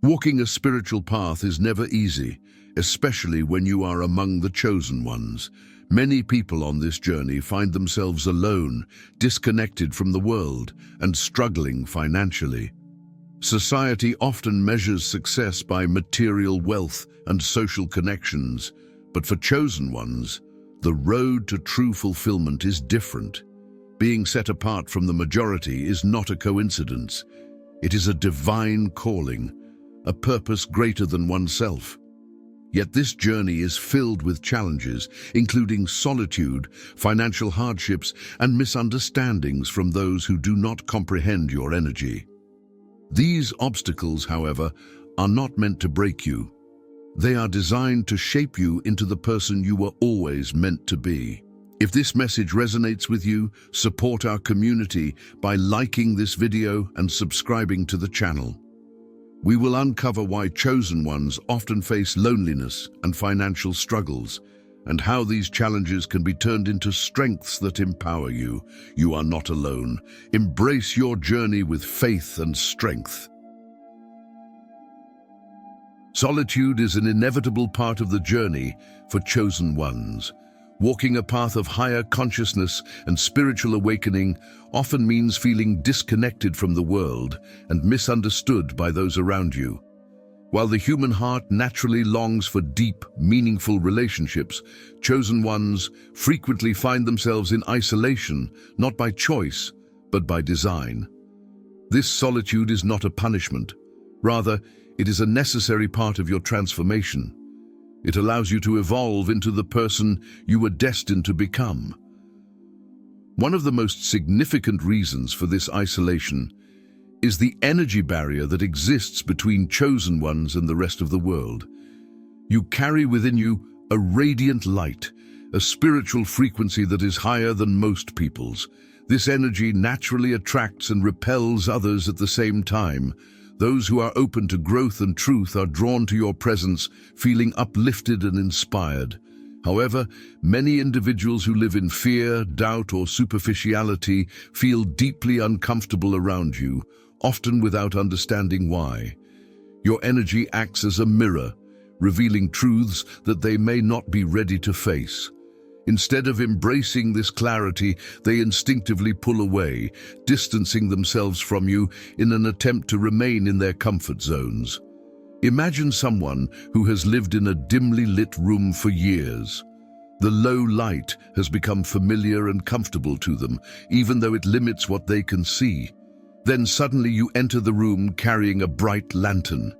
Walking a spiritual path is never easy, especially when you are among the chosen ones. Many people on this journey find themselves alone, disconnected from the world, and struggling financially. Society often measures success by material wealth and social connections, but for chosen ones, the road to true fulfillment is different. Being set apart from the majority is not a coincidence. It is a divine calling, a purpose greater than oneself. Yet this journey is filled with challenges, including solitude, financial hardships, and misunderstandings from those who do not comprehend your energy. These obstacles, however, are not meant to break you. They are designed to shape you into the person you were always meant to be. If this message resonates with you, support our community by liking this video and subscribing to the channel. We will uncover why chosen ones often face loneliness and financial struggles, and how these challenges can be turned into strengths that empower you. You are not alone. Embrace your journey with faith and strength. Solitude is an inevitable part of the journey for chosen ones. Walking a path of higher consciousness and spiritual awakening often means feeling disconnected from the world and misunderstood by those around you. While the human heart naturally longs for deep, meaningful relationships, chosen ones frequently find themselves in isolation, not by choice, but by design. This solitude is not a punishment. Rather, it is a necessary part of your transformation. It allows you to evolve into the person you were destined to become. One of the most significant reasons for this isolation is the energy barrier that exists between chosen ones and the rest of the world. You carry within you a radiant light, a spiritual frequency that is higher than most people's. This energy naturally attracts and repels others at the same time. Those who are open to growth and truth are drawn to your presence, feeling uplifted and inspired. However, many individuals who live in fear, doubt, or superficiality feel deeply uncomfortable around you, often without understanding why. Your energy acts as a mirror, revealing truths that they may not be ready to face. Instead of embracing this clarity, they instinctively pull away, distancing themselves from you in an attempt to remain in their comfort zones. Imagine someone who has lived in a dimly lit room for years. The low light has become familiar and comfortable to them, even though it limits what they can see. Then suddenly you enter the room carrying a bright lantern.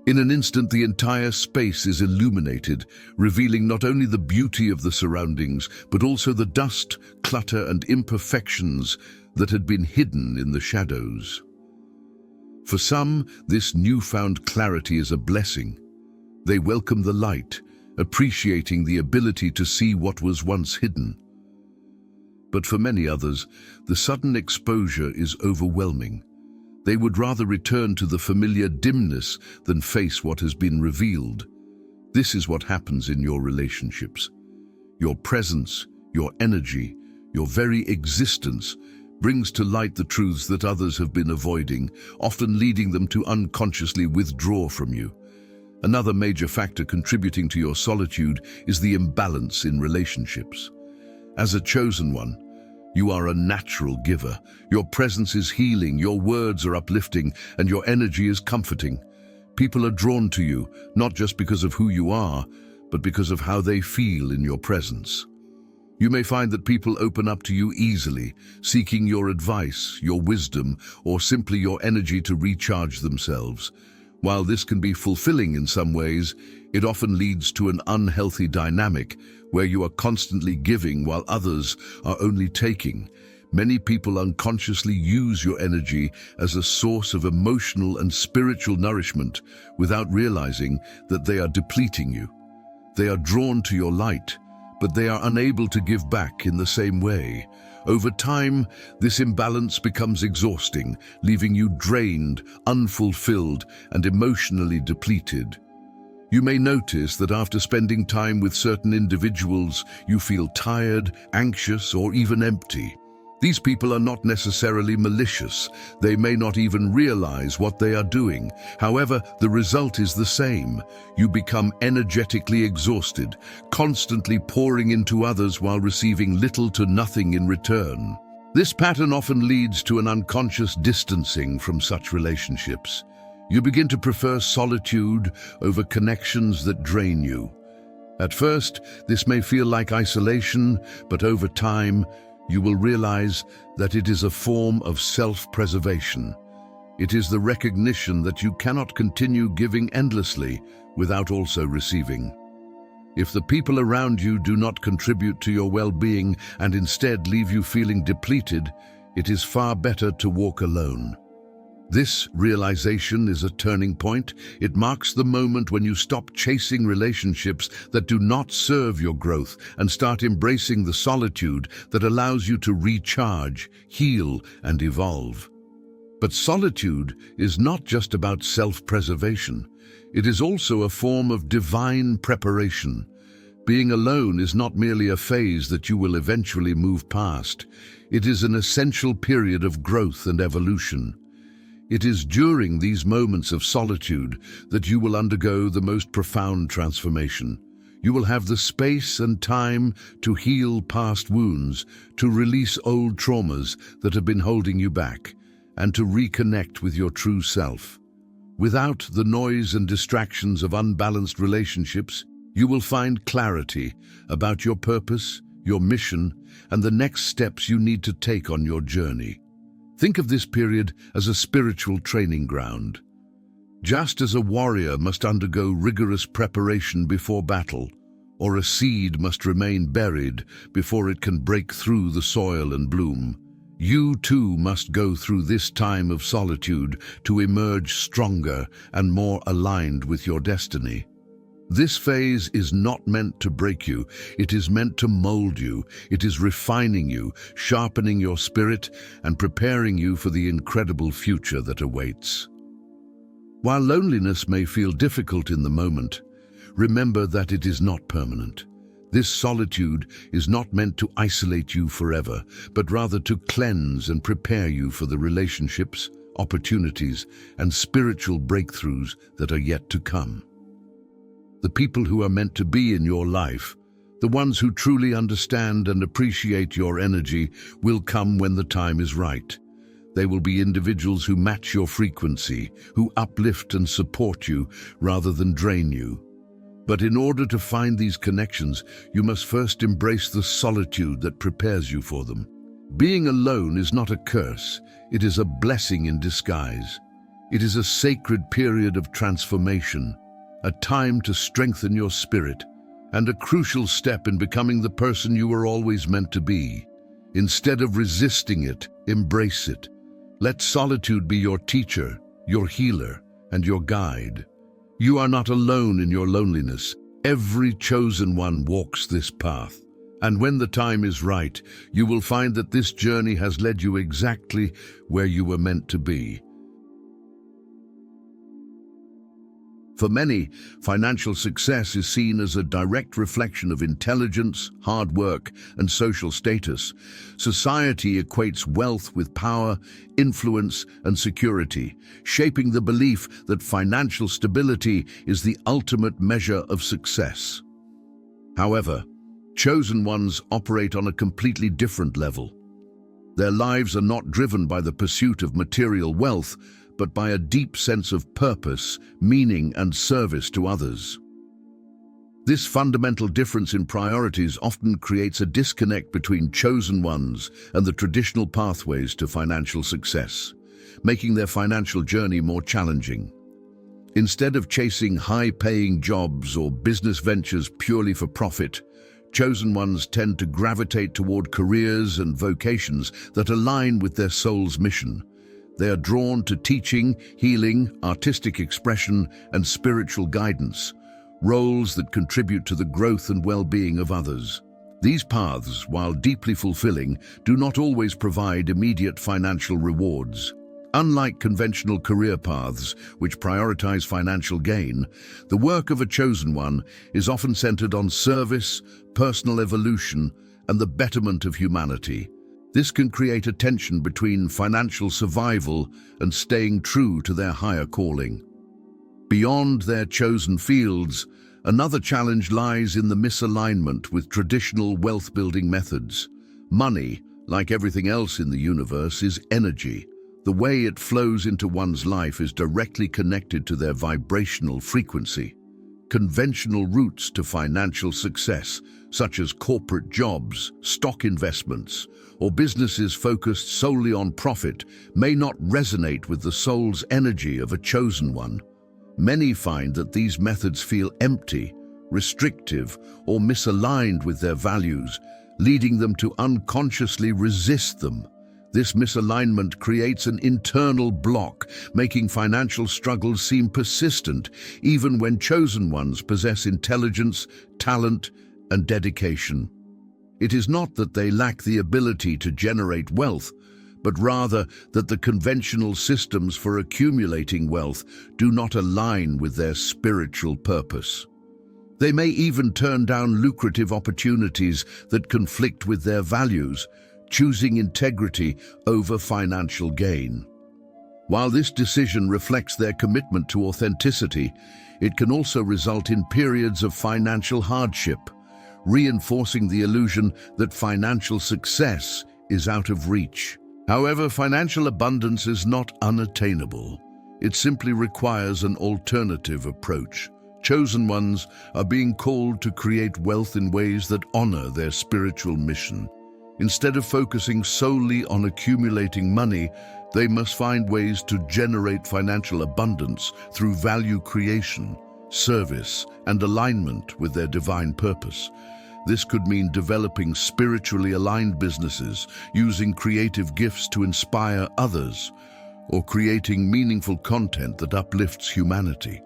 In an instant, the entire space is illuminated, revealing not only the beauty of the surroundings, but also the dust, clutter, and imperfections that had been hidden in the shadows. For some, this newfound clarity is a blessing. They welcome the light, appreciating the ability to see what was once hidden. But for many others, the sudden exposure is overwhelming. They would rather return to the familiar dimness than face what has been revealed. This is what happens in your relationships. Your presence, your energy, your very existence brings to light the truths that others have been avoiding, often leading them to unconsciously withdraw from you. Another major factor contributing to your solitude is the imbalance in relationships. As a chosen one, you are a natural giver. Your presence is healing, your words are uplifting, and your energy is comforting. People are drawn to you, not just because of who you are, but because of how they feel in your presence. You may find that people open up to you easily, seeking your advice, your wisdom, or simply your energy to recharge themselves. While this can be fulfilling in some ways, it often leads to an unhealthy dynamic where you are constantly giving while others are only taking. Many people unconsciously use your energy as a source of emotional and spiritual nourishment without realizing that they are depleting you. They are drawn to your light, but they are unable to give back in the same way. Over time, this imbalance becomes exhausting, leaving you drained, unfulfilled, and emotionally depleted. You may notice that after spending time with certain individuals, you feel tired, anxious, or even empty. These people are not necessarily malicious. They may not even realize what they are doing. However, the result is the same. You become energetically exhausted, constantly pouring into others while receiving little to nothing in return. This pattern often leads to an unconscious distancing from such relationships. You begin to prefer solitude over connections that drain you. At first, this may feel like isolation, but over time, you will realize that it is a form of self-preservation. It is the recognition that you cannot continue giving endlessly without also receiving. If the people around you do not contribute to your well-being and instead leave you feeling depleted, it is far better to walk alone. This realization is a turning point. It marks the moment when you stop chasing relationships that do not serve your growth and start embracing the solitude that allows you to recharge, heal, and evolve. But solitude is not just about self-preservation. It is also a form of divine preparation. Being alone is not merely a phase that you will eventually move past. It is an essential period of growth and evolution. It is during these moments of solitude that you will undergo the most profound transformation. You will have the space and time to heal past wounds, to release old traumas that have been holding you back, and to reconnect with your true self. Without the noise and distractions of unbalanced relationships, you will find clarity about your purpose, your mission, and the next steps you need to take on your journey. Think of this period as a spiritual training ground. Just as a warrior must undergo rigorous preparation before battle, or a seed must remain buried before it can break through the soil and bloom, you too must go through this time of solitude to emerge stronger and more aligned with your destiny. This phase is not meant to break you. It is meant to mold you. It is refining you, sharpening your spirit, and preparing you for the incredible future that awaits. While loneliness may feel difficult in the moment, remember that it is not permanent. This solitude is not meant to isolate you forever, but rather to cleanse and prepare you for the relationships, opportunities, and spiritual breakthroughs that are yet to come. The people who are meant to be in your life, the ones who truly understand and appreciate your energy, will come when the time is right. They will be individuals who match your frequency, who uplift and support you rather than drain you. But in order to find these connections, you must first embrace the solitude that prepares you for them. Being alone is not a curse, it is a blessing in disguise. It is a sacred period of transformation, a time to strengthen your spirit, and a crucial step in becoming the person you were always meant to be. Instead of resisting it, embrace it. Let solitude be your teacher, your healer, and your guide. You are not alone in your loneliness. Every chosen one walks this path. And when the time is right, you will find that this journey has led you exactly where you were meant to be. For many, financial success is seen as a direct reflection of intelligence, hard work, and social status. Society equates wealth with power, influence, and security, shaping the belief that financial stability is the ultimate measure of success. However, chosen ones operate on a completely different level. Their lives are not driven by the pursuit of material wealth, but by a deep sense of purpose, meaning, and service to others. This fundamental difference in priorities often creates a disconnect between chosen ones and the traditional pathways to financial success, making their financial journey more challenging. Instead of chasing high-paying jobs or business ventures purely for profit, chosen ones tend to gravitate toward careers and vocations that align with their soul's mission. They are drawn to teaching, healing, artistic expression, and spiritual guidance, roles that contribute to the growth and well-being of others. These paths, while deeply fulfilling, do not always provide immediate financial rewards. Unlike conventional career paths, which prioritize financial gain, the work of a chosen one is often centered on service, personal evolution, and the betterment of humanity. This can create a tension between financial survival and staying true to their higher calling. Beyond their chosen fields, another challenge lies in the misalignment with traditional wealth-building methods. Money, like everything else in the universe, is energy. The way it flows into one's life is directly connected to their vibrational frequency. Conventional routes to financial success, such as corporate jobs, stock investments, or businesses focused solely on profit, may not resonate with the soul's energy of a chosen one. Many find that these methods feel empty, restrictive, or misaligned with their values, leading them to unconsciously resist them. This misalignment creates an internal block, making financial struggles seem persistent, even when chosen ones possess intelligence, talent, and dedication. It is not that they lack the ability to generate wealth, but rather that the conventional systems for accumulating wealth do not align with their spiritual purpose. They may even turn down lucrative opportunities that conflict with their values, choosing integrity over financial gain. While this decision reflects their commitment to authenticity, it can also result in periods of financial hardship, reinforcing the illusion that financial success is out of reach. However, financial abundance is not unattainable. It simply requires an alternative approach. Chosen ones are being called to create wealth in ways that honor their spiritual mission. Instead of focusing solely on accumulating money, they must find ways to generate financial abundance through value creation, service, and alignment with their divine purpose. This could mean developing spiritually aligned businesses, using creative gifts to inspire others, or creating meaningful content that uplifts humanity.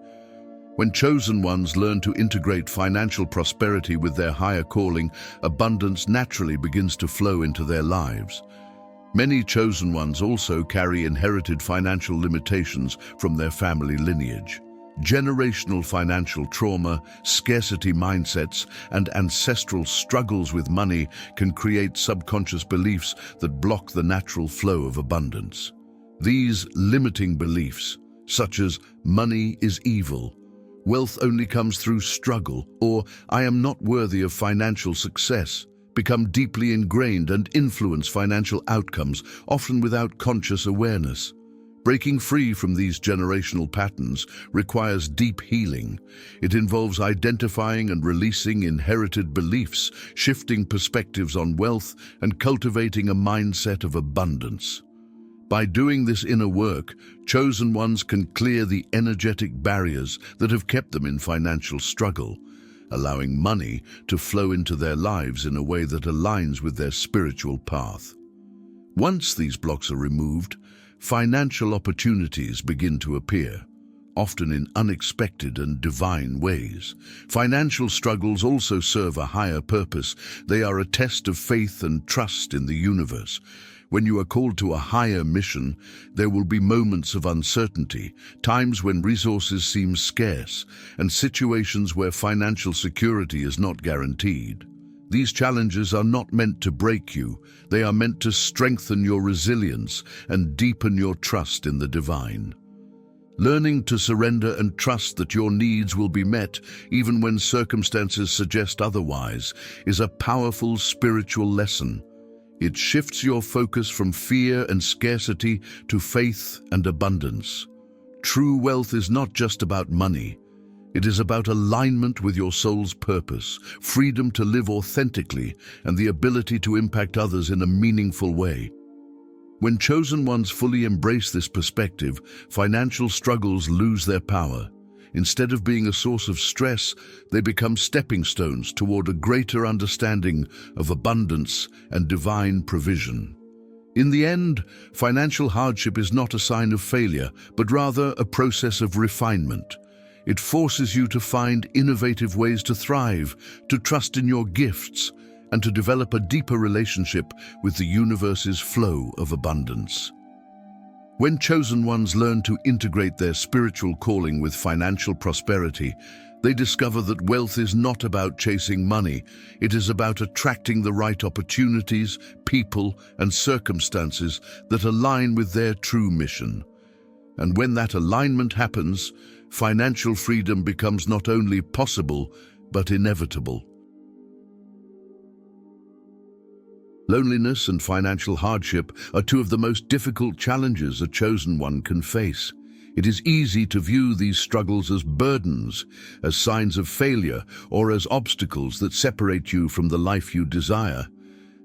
When chosen ones learn to integrate financial prosperity with their higher calling, abundance naturally begins to flow into their lives. Many chosen ones also carry inherited financial limitations from their family lineage. Generational financial trauma, scarcity mindsets, and ancestral struggles with money can create subconscious beliefs that block the natural flow of abundance. These limiting beliefs, such as money is evil, wealth only comes through struggle, or I am not worthy of financial success, become deeply ingrained and influence financial outcomes, often without conscious awareness. Breaking free from these generational patterns requires deep healing. It involves identifying and releasing inherited beliefs, shifting perspectives on wealth, and cultivating a mindset of abundance. By doing this inner work, chosen ones can clear the energetic barriers that have kept them in financial struggle, allowing money to flow into their lives in a way that aligns with their spiritual path. Once these blocks are removed, financial opportunities begin to appear, often in unexpected and divine ways. Financial struggles also serve a higher purpose. They are a test of faith and trust in the universe. When you are called to a higher mission, there will be moments of uncertainty, times when resources seem scarce, and situations where financial security is not guaranteed. These challenges are not meant to break you. They are meant to strengthen your resilience and deepen your trust in the divine. Learning to surrender and trust that your needs will be met, even when circumstances suggest otherwise, is a powerful spiritual lesson. It shifts your focus from fear and scarcity to faith and abundance. True wealth is not just about money. It is about alignment with your soul's purpose, freedom to live authentically, and the ability to impact others in a meaningful way. When chosen ones fully embrace this perspective, financial struggles lose their power. Instead of being a source of stress, they become stepping stones toward a greater understanding of abundance and divine provision. In the end, financial hardship is not a sign of failure, but rather a process of refinement. It forces you to find innovative ways to thrive, to trust in your gifts, and to develop a deeper relationship with the universe's flow of abundance. When chosen ones learn to integrate their spiritual calling with financial prosperity, They discover that wealth is not about chasing money. It is about attracting the right opportunities, people, and circumstances that align with their true mission. And when that alignment happens, financial freedom becomes not only possible, but inevitable. Loneliness and financial hardship are two of the most difficult challenges a chosen one can face. It is easy to view these struggles as burdens, as signs of failure, or as obstacles that separate you from the life you desire.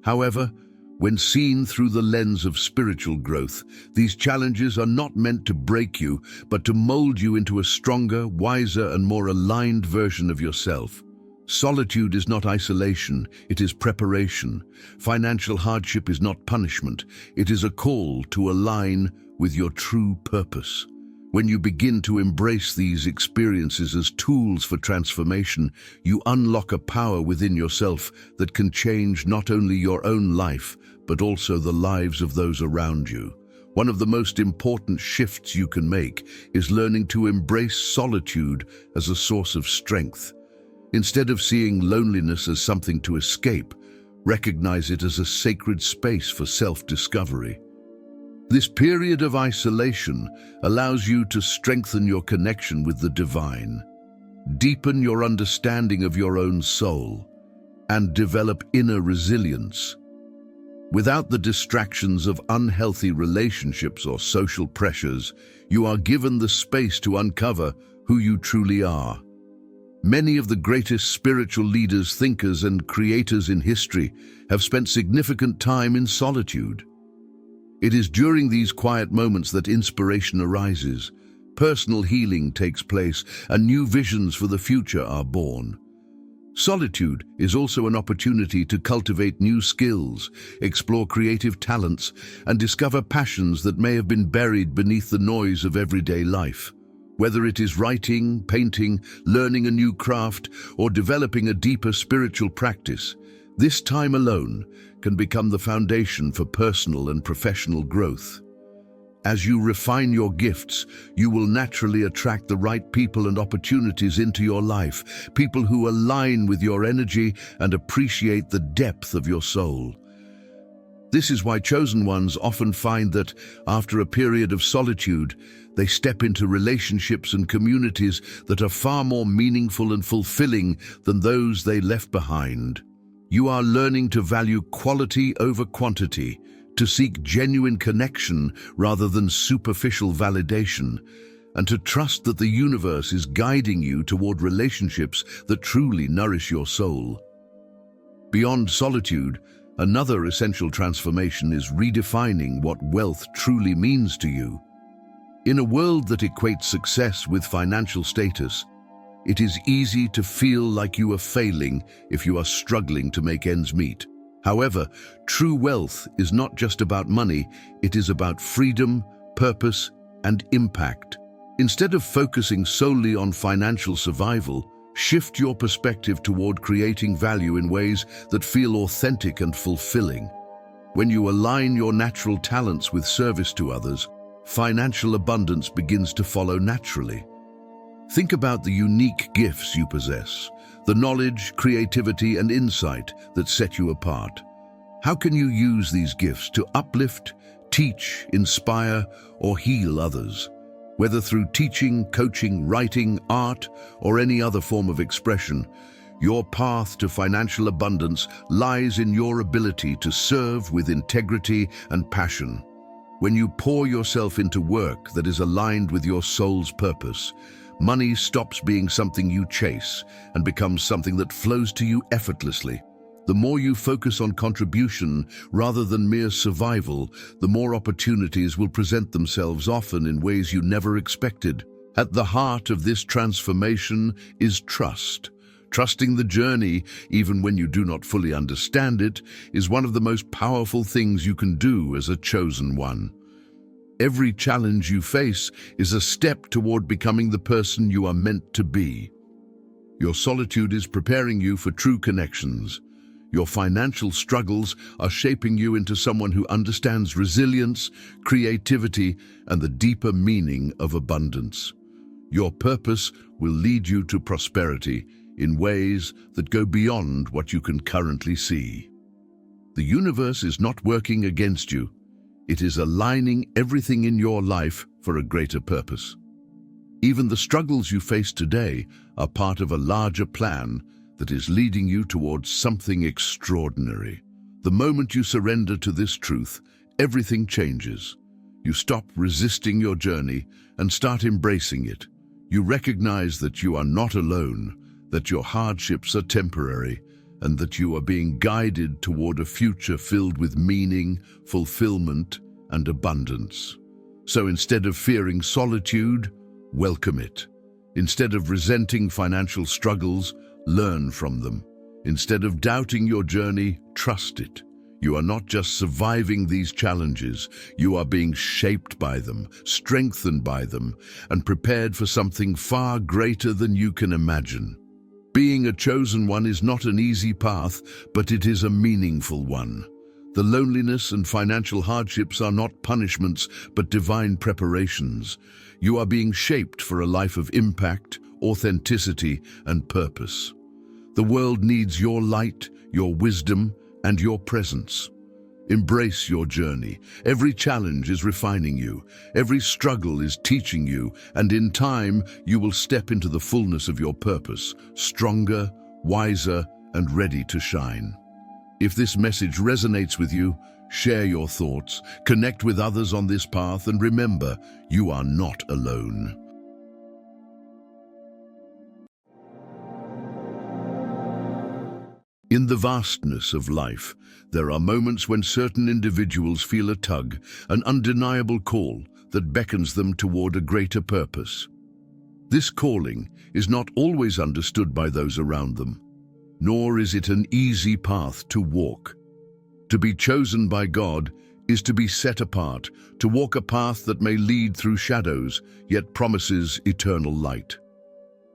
However, when seen through the lens of spiritual growth, these challenges are not meant to break you, but to mold you into a stronger, wiser, and more aligned version of yourself. Solitude is not isolation, it is preparation. Financial hardship is not punishment, it is a call to align with your true purpose. When you begin to embrace these experiences as tools for transformation, you unlock a power within yourself that can change not only your own life, but also the lives of those around you. One of the most important shifts you can make is learning to embrace solitude as a source of strength. Instead of seeing loneliness as something to escape, recognize it as a sacred space for self-discovery. This period of isolation allows you to strengthen your connection with the divine, deepen your understanding of your own soul, and develop inner resilience. Without the distractions of unhealthy relationships or social pressures, you are given the space to uncover who you truly are. Many of the greatest spiritual leaders, thinkers, and creators in history have spent significant time in solitude. It is during these quiet moments that inspiration arises, personal healing takes place, and new visions for the future are born. Solitude is also an opportunity to cultivate new skills, explore creative talents, and discover passions that may have been buried beneath the noise of everyday life. Whether it is writing, painting, learning a new craft, or developing a deeper spiritual practice, this time alone can become the foundation for personal and professional growth. As you refine your gifts, you will naturally attract the right people and opportunities into your life, people who align with your energy and appreciate the depth of your soul. This is why chosen ones often find that, after a period of solitude, they step into relationships and communities that are far more meaningful and fulfilling than those they left behind. You are learning to value quality over quantity, to seek genuine connection rather than superficial validation, and to trust that the universe is guiding you toward relationships that truly nourish your soul. Beyond solitude, another essential transformation is redefining what wealth truly means to you. In a world that equates success with financial status, it is easy to feel like you are failing if you are struggling to make ends meet. However, true wealth is not just about money, it is about freedom, purpose, and impact. Instead of focusing solely on financial survival, shift your perspective toward creating value in ways that feel authentic and fulfilling. When you align your natural talents with service to others, financial abundance begins to follow naturally. Think about the unique gifts you possess, the knowledge, creativity, and insight that set you apart. How can you use these gifts to uplift, teach, inspire, or heal others? Whether through teaching, coaching, writing, art, or any other form of expression, your path to financial abundance lies in your ability to serve with integrity and passion. When you pour yourself into work that is aligned with your soul's purpose, money stops being something you chase and becomes something that flows to you effortlessly. The more you focus on contribution rather than mere survival, the more opportunities will present themselves, often in ways you never expected. At the heart of this transformation is trust. Trusting the journey, even when you do not fully understand it, is one of the most powerful things you can do as a chosen one. Every challenge you face is a step toward becoming the person you are meant to be. Your solitude is preparing you for true connections. Your financial struggles are shaping you into someone who understands resilience, creativity, and the deeper meaning of abundance. Your purpose will lead you to prosperity in ways that go beyond what you can currently see. The universe is not working against you. It is aligning everything in your life for a greater purpose. Even the struggles you face today are part of a larger plan that is leading you towards something extraordinary. The moment you surrender to this truth, everything changes. You stop resisting your journey and start embracing it. You recognize that you are not alone, that your hardships are temporary, and that you are being guided toward a future filled with meaning, fulfillment, and abundance. So instead of fearing solitude, welcome it. Instead of resenting financial struggles, learn from them. Instead of doubting your journey, trust it. You are not just surviving these challenges, you are being shaped by them, strengthened by them, and prepared for something far greater than you can imagine. Being a chosen one is not an easy path, but it is a meaningful one. The loneliness and financial hardships are not punishments, but divine preparations. You are being shaped for a life of impact, authenticity, and purpose. The world needs your light, your wisdom, and your presence. Embrace your journey. Every challenge is refining you. Every struggle is teaching you, and in time, you will step into the fullness of your purpose, stronger, wiser, and ready to shine. If this message resonates with you, share your thoughts, connect with others on this path, and remember, you are not alone. In the vastness of life, there are moments when certain individuals feel a tug, an undeniable call that beckons them toward a greater purpose. This calling is not always understood by those around them, nor is it an easy path to walk. To be chosen by God is to be set apart, to walk a path that may lead through shadows, yet promises eternal light.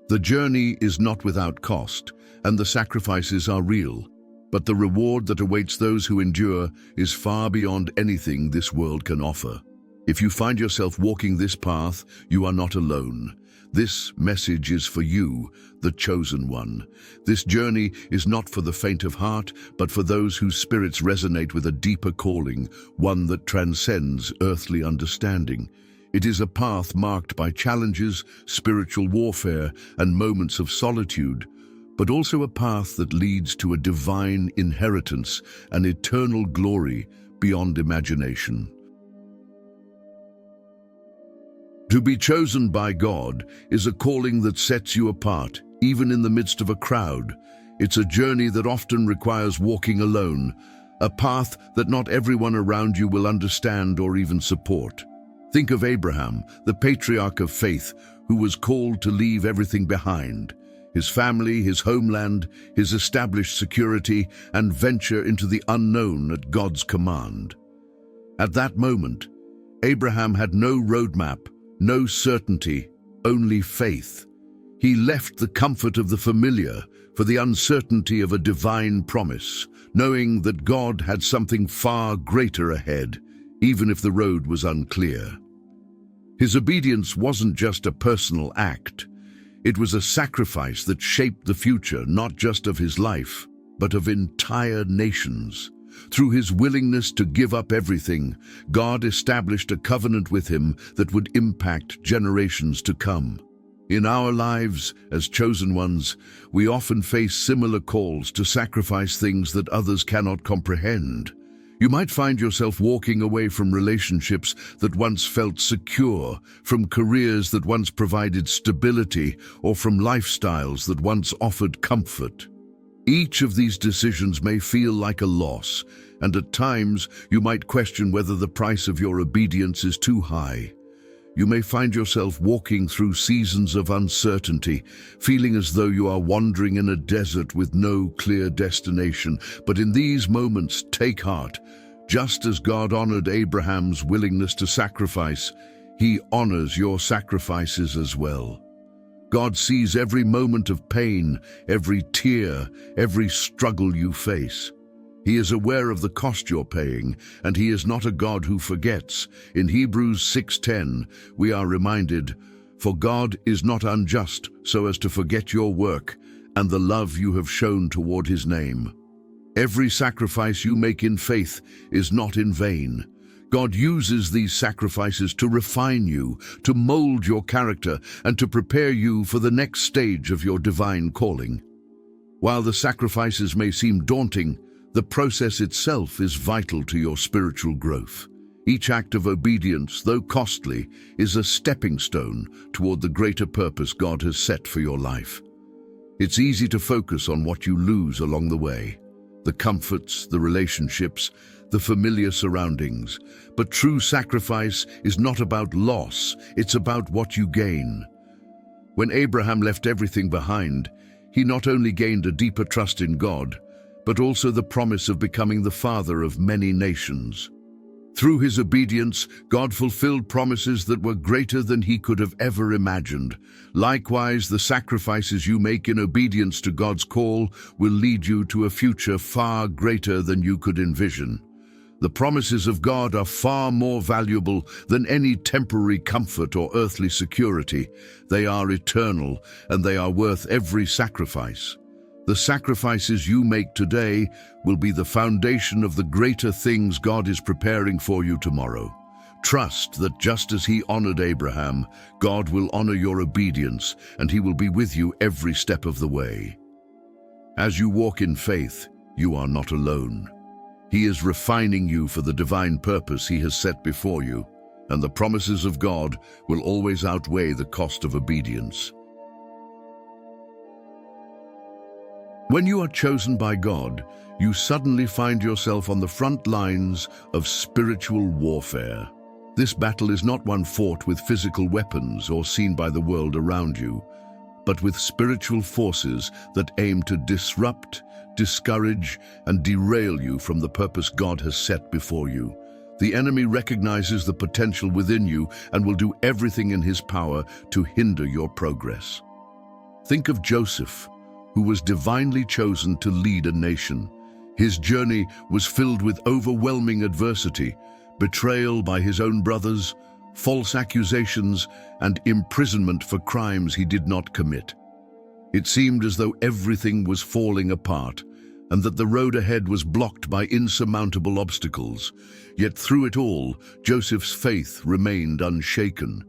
The journey is not without cost, and the sacrifices are real, but the reward that awaits those who endure is far beyond anything this world can offer. If you find yourself walking this path, you are not alone. This message is for you, the chosen one. This journey is not for the faint of heart, but for those whose spirits resonate with a deeper calling, one that transcends earthly understanding. It is a path marked by challenges, spiritual warfare, and moments of solitude, but also a path that leads to a divine inheritance, an eternal glory beyond imagination. To be chosen by God is a calling that sets you apart, even in the midst of a crowd. It's a journey that often requires walking alone, a path that not everyone around you will understand or even support. Think of Abraham, the patriarch of faith, who was called to leave everything behind: his family, his homeland, his established security, and venture into the unknown at God's command. At that moment, Abraham had no roadmap, no certainty, only faith. He left the comfort of the familiar for the uncertainty of a divine promise, knowing that God had something far greater ahead, even if the road was unclear. His obedience wasn't just a personal act. It was a sacrifice that shaped the future, not just of his life, but of entire nations. Through his willingness to give up everything, God established a covenant with him that would impact generations to come. In our lives, as chosen ones, we often face similar calls to sacrifice things that others cannot comprehend. You might find yourself walking away from relationships that once felt secure, from careers that once provided stability, or from lifestyles that once offered comfort. Each of these decisions may feel like a loss, and at times you might question whether the price of your obedience is too high. You may find yourself walking through seasons of uncertainty, feeling as though you are wandering in a desert with no clear destination. But in these moments, take heart. Just as God honored Abraham's willingness to sacrifice, he honors your sacrifices as well. God sees every moment of pain, every tear, every struggle you face. He is aware of the cost you're paying, and he is not a God who forgets. In Hebrews 6:10, we are reminded, For God is not unjust so as to forget your work and the love you have shown toward his name. Every sacrifice you make in faith is not in vain. God uses these sacrifices to refine you, to mold your character, and to prepare you for the next stage of your divine calling. While the sacrifices may seem daunting, the process itself is vital to your spiritual growth. Each act of obedience, though costly, is a stepping stone toward the greater purpose God has set for your life. It's easy to focus on what you lose along the way, the comforts, the relationships, the familiar surroundings. But true sacrifice is not about loss, it's about what you gain. When Abraham left everything behind, he not only gained a deeper trust in God, but also the promise of becoming the father of many nations. Through his obedience, God fulfilled promises that were greater than he could have ever imagined. Likewise, the sacrifices you make in obedience to God's call will lead you to a future far greater than you could envision. The promises of God are far more valuable than any temporary comfort or earthly security. They are eternal, and they are worth every sacrifice. The sacrifices you make today will be the foundation of the greater things God is preparing for you tomorrow. Trust that just as he honored Abraham, God will honor your obedience, and he will be with you every step of the way. As you walk in faith, you are not alone. He is refining you for the divine purpose he has set before you, and the promises of God will always outweigh the cost of obedience. When you are chosen by God, you suddenly find yourself on the front lines of spiritual warfare. This battle is not one fought with physical weapons or seen by the world around you, but with spiritual forces that aim to disrupt, discourage, and derail you from the purpose God has set before you. The enemy recognizes the potential within you and will do everything in his power to hinder your progress. Think of Joseph, who was divinely chosen to lead a nation. His journey was filled with overwhelming adversity, betrayal by his own brothers, false accusations, and imprisonment for crimes he did not commit. It seemed as though everything was falling apart, and that the road ahead was blocked by insurmountable obstacles. Yet through it all, Joseph's faith remained unshaken.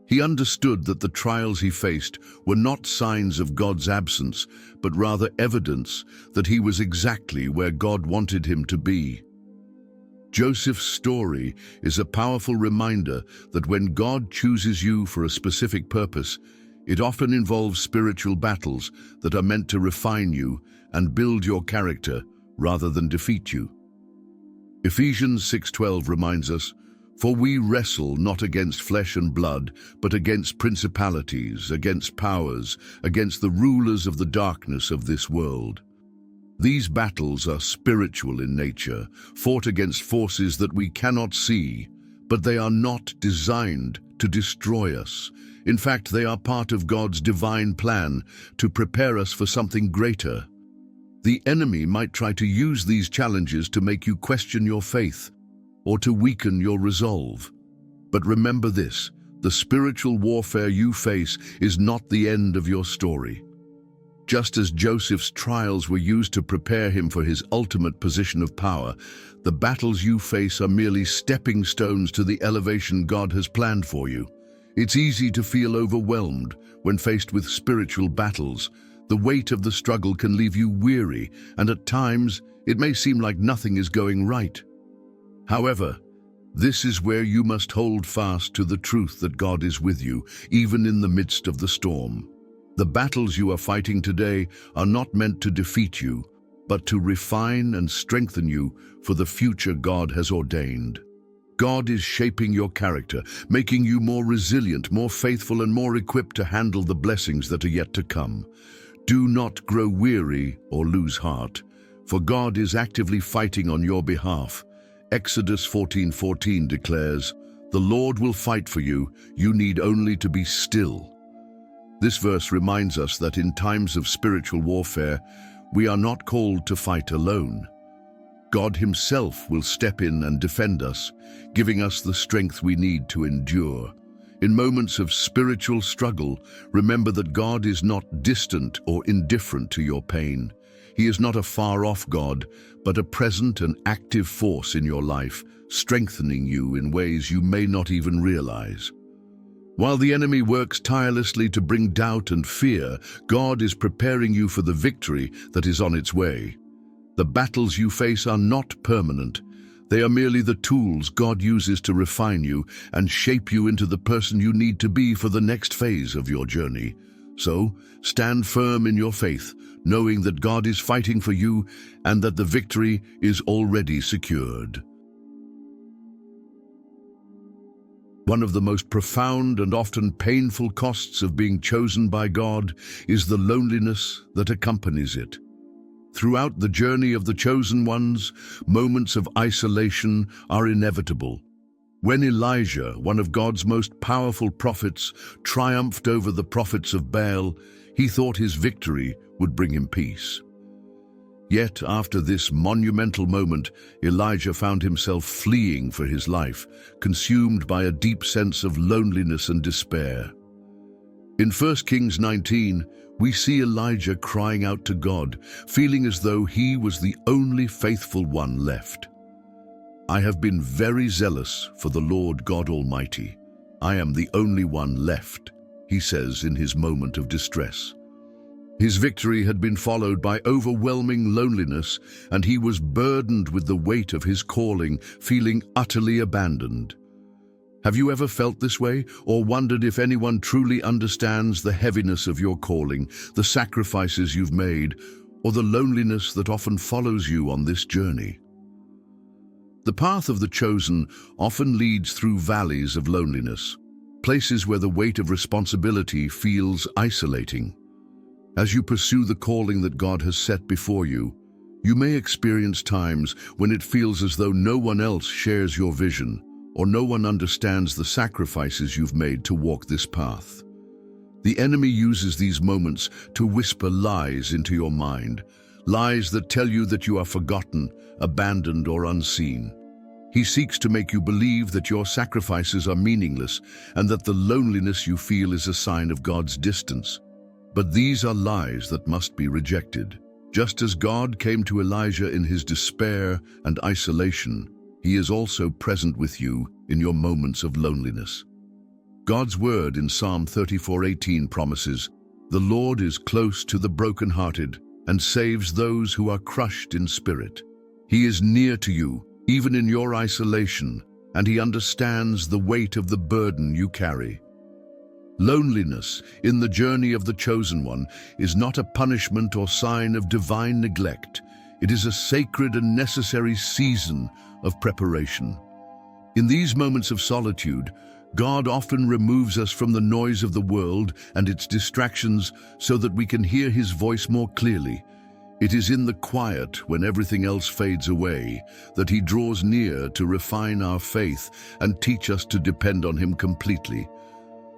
He understood that the trials he faced were not signs of God's absence, but rather evidence that he was exactly where God wanted him to be. Joseph's story is a powerful reminder that when God chooses you for a specific purpose, it often involves spiritual battles that are meant to refine you and build your character rather than defeat you. Ephesians 6:12 reminds us, "For we wrestle not against flesh and blood, but against principalities, against powers, against the rulers of the darkness of this world." These battles are spiritual in nature, fought against forces that we cannot see, but they are not designed to destroy us. In fact, they are part of God's divine plan to prepare us for something greater. The enemy might try to use these challenges to make you question your faith, or to weaken your resolve. But remember this, the spiritual warfare you face is not the end of your story. Just as Joseph's trials were used to prepare him for his ultimate position of power, the battles you face are merely stepping stones to the elevation God has planned for you. It's easy to feel overwhelmed when faced with spiritual battles. The weight of the struggle can leave you weary, and at times it may seem like nothing is going right. However, this is where you must hold fast to the truth that God is with you, even in the midst of the storm. The battles you are fighting today are not meant to defeat you, but to refine and strengthen you for the future God has ordained. God is shaping your character, making you more resilient, more faithful, and more equipped to handle the blessings that are yet to come. Do not grow weary or lose heart, for God is actively fighting on your behalf. Exodus 14:14 declares, "The Lord will fight for you, you need only to be still." This verse reminds us that in times of spiritual warfare, we are not called to fight alone. God Himself will step in and defend us, giving us the strength we need to endure. In moments of spiritual struggle, remember that God is not distant or indifferent to your pain. He is not a far-off God, but a present and active force in your life, strengthening you in ways you may not even realize. While the enemy works tirelessly to bring doubt and fear, God is preparing you for the victory that is on its way. The battles you face are not permanent. They are merely the tools God uses to refine you and shape you into the person you need to be for the next phase of your journey. So, stand firm in your faith, knowing that God is fighting for you and that the victory is already secured. One of the most profound and often painful costs of being chosen by God is the loneliness that accompanies it. Throughout the journey of the chosen ones, moments of isolation are inevitable. When Elijah, one of God's most powerful prophets, triumphed over the prophets of Baal, he thought his victory would bring him peace. Yet, after this monumental moment, Elijah found himself fleeing for his life, consumed by a deep sense of loneliness and despair. In 1 Kings 19, we see Elijah crying out to God, feeling as though he was the only faithful one left. "I have been very zealous for the Lord God Almighty. I am the only one left," he says in his moment of distress. His victory had been followed by overwhelming loneliness, and he was burdened with the weight of his calling, feeling utterly abandoned. Have you ever felt this way, or wondered if anyone truly understands the heaviness of your calling, the sacrifices you've made, or the loneliness that often follows you on this journey? The path of the chosen often leads through valleys of loneliness, places where the weight of responsibility feels isolating. As you pursue the calling that God has set before you, you may experience times when it feels as though no one else shares your vision, or no one understands the sacrifices you've made to walk this path. The enemy uses these moments to whisper lies into your mind, lies that tell you that you are forgotten, abandoned, or unseen. He seeks to make you believe that your sacrifices are meaningless and that the loneliness you feel is a sign of God's distance. But these are lies that must be rejected. Just as God came to Elijah in his despair and isolation, He is also present with you in your moments of loneliness. God's word in Psalm 34:18 promises, "The Lord is close to the brokenhearted and saves those who are crushed in spirit." He is near to you, even in your isolation, and He understands the weight of the burden you carry. Loneliness in the journey of the chosen one is not a punishment or sign of divine neglect. It is a sacred and necessary season of preparation. In these moments of solitude, God often removes us from the noise of the world and its distractions so that we can hear His voice more clearly. It is in the quiet, when everything else fades away, that He draws near to refine our faith and teach us to depend on Him completely.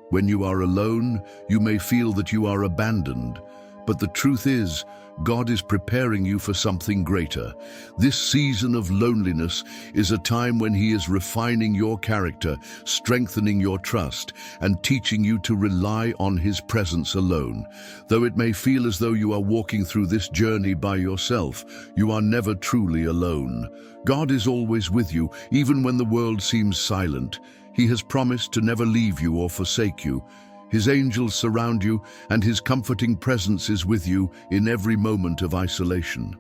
When you are alone, you may feel that you are abandoned, but the truth is, God is preparing you for something greater. This season of loneliness is a time when He is refining your character, strengthening your trust, and teaching you to rely on His presence alone. Though it may feel as though you are walking through this journey by yourself, you are never truly alone. God is always with you, even when the world seems silent. He has promised to never leave you or forsake you. His angels surround you, and His comforting presence is with you in every moment of isolation.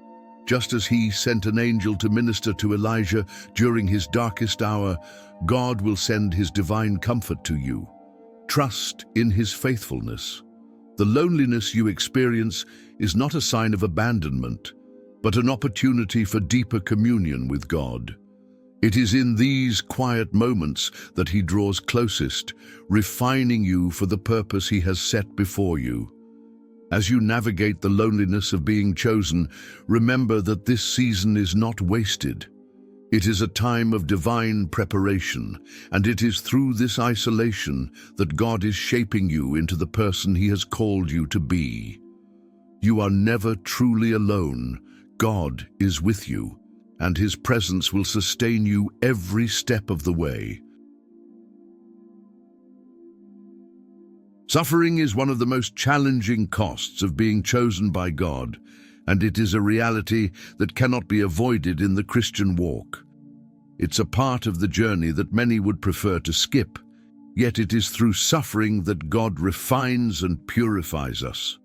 Just as He sent an angel to minister to Elijah during his darkest hour, God will send His divine comfort to you. Trust in His faithfulness. The loneliness you experience is not a sign of abandonment, but an opportunity for deeper communion with God. It is in these quiet moments that He draws closest, refining you for the purpose He has set before you. As you navigate the loneliness of being chosen, remember that this season is not wasted. It is a time of divine preparation, and it is through this isolation that God is shaping you into the person He has called you to be. You are never truly alone. God is with you, and His presence will sustain you every step of the way. Suffering is one of the most challenging costs of being chosen by God, and it is a reality that cannot be avoided in the Christian walk. It's a part of the journey that many would prefer to skip, yet it is through suffering that God refines and purifies us.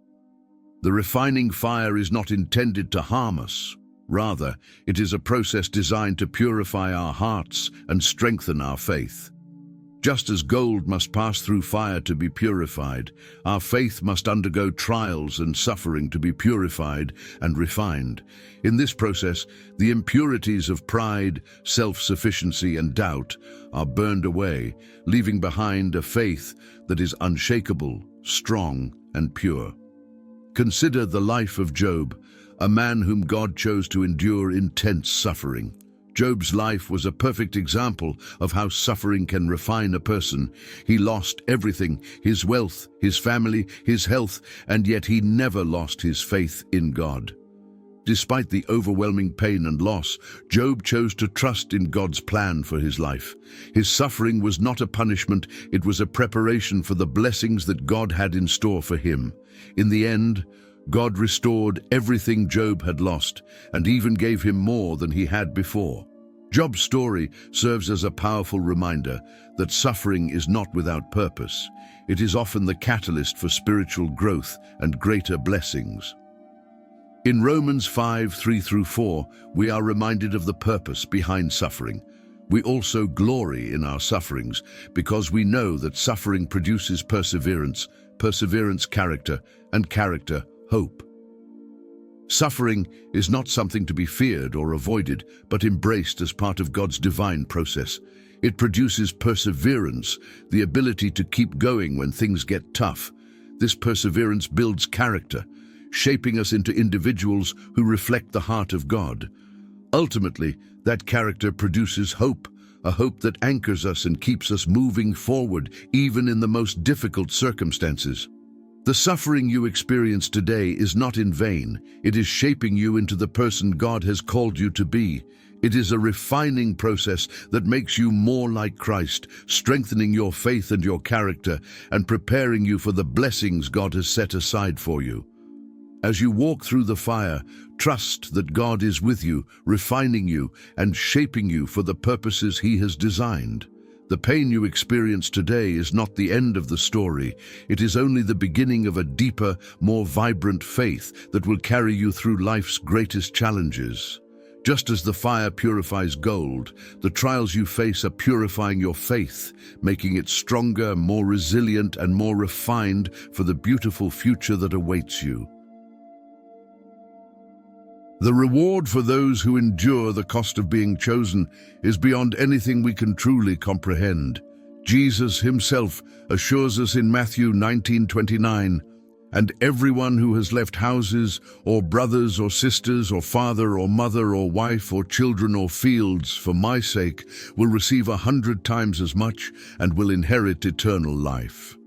The refining fire is not intended to harm us. Rather, it is a process designed to purify our hearts and strengthen our faith. Just as gold must pass through fire to be purified, our faith must undergo trials and suffering to be purified and refined. In this process, the impurities of pride, self-sufficiency, and doubt are burned away, leaving behind a faith that is unshakable, strong, and pure. Consider the life of Job, a man whom God chose to endure intense suffering. Job's life was a perfect example of how suffering can refine a person. He lost everything, his wealth, his family, his health, and yet he never lost his faith in God. Despite the overwhelming pain and loss, Job chose to trust in God's plan for his life. His suffering was not a punishment, it was a preparation for the blessings that God had in store for him. In the end, God restored everything Job had lost, and even gave him more than he had before. Job's story serves as a powerful reminder that suffering is not without purpose. It is often the catalyst for spiritual growth and greater blessings. In Romans 5:3-4, we are reminded of the purpose behind suffering. We also glory in our sufferings because we know that suffering produces perseverance, perseverance character, and character hope. Suffering is not something to be feared or avoided, but embraced as part of God's divine process. It produces perseverance, the ability to keep going when things get tough. This perseverance builds character, shaping us into individuals who reflect the heart of God. Ultimately, that character produces hope, a hope that anchors us and keeps us moving forward, even in the most difficult circumstances. The suffering you experience today is not in vain. It is shaping you into the person God has called you to be. It is a refining process that makes you more like Christ, strengthening your faith and your character, and preparing you for the blessings God has set aside for you. As you walk through the fire, trust that God is with you, refining you, and shaping you for the purposes He has designed. The pain you experience today is not the end of the story. It is only the beginning of a deeper, more vibrant faith that will carry you through life's greatest challenges. Just as the fire purifies gold, the trials you face are purifying your faith, making it stronger, more resilient, and more refined for the beautiful future that awaits you. The reward for those who endure the cost of being chosen is beyond anything we can truly comprehend. Jesus himself assures us in Matthew 19:29, "And everyone who has left houses, or brothers or sisters, or father or mother, or wife or children or fields, for my sake, will receive 100 times as much and will inherit eternal life."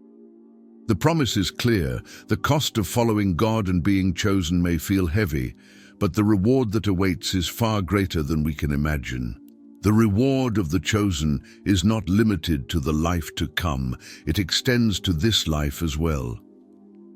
The promise is clear. The cost of following God and being chosen may feel heavy, but the reward that awaits is far greater than we can imagine. The reward of the chosen is not limited to the life to come. It extends to this life as well.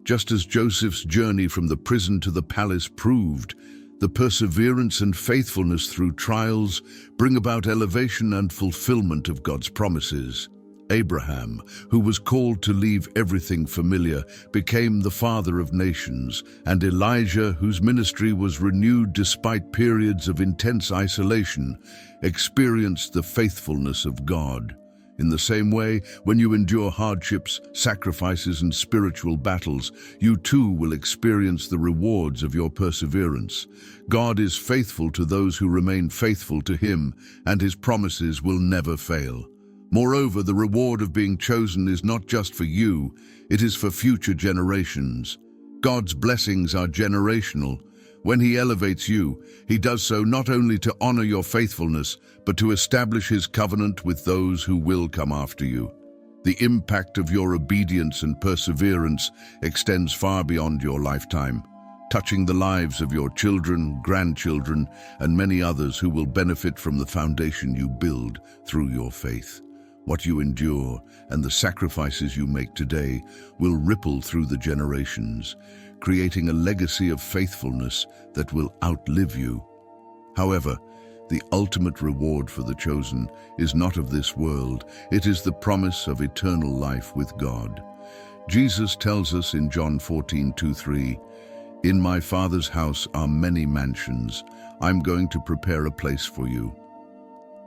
Just as Joseph's journey from the prison to the palace proved, the perseverance and faithfulness through trials bring about elevation and fulfillment of God's promises. Abraham, who was called to leave everything familiar, became the father of nations, and Elijah, whose ministry was renewed despite periods of intense isolation, experienced the faithfulness of God. In the same way, when you endure hardships, sacrifices, and spiritual battles, you too will experience the rewards of your perseverance. God is faithful to those who remain faithful to Him, and His promises will never fail. Moreover, the reward of being chosen is not just for you, it is for future generations. God's blessings are generational. When He elevates you, He does so not only to honor your faithfulness, but to establish His covenant with those who will come after you. The impact of your obedience and perseverance extends far beyond your lifetime, touching the lives of your children, grandchildren, and many others who will benefit from the foundation you build through your faith. What you endure and the sacrifices you make today will ripple through the generations, creating a legacy of faithfulness that will outlive you. However, the ultimate reward for the chosen is not of this world. It is the promise of eternal life with God. Jesus tells us in John 14:2-3, "In my Father's house are many mansions. I'm going to prepare a place for you."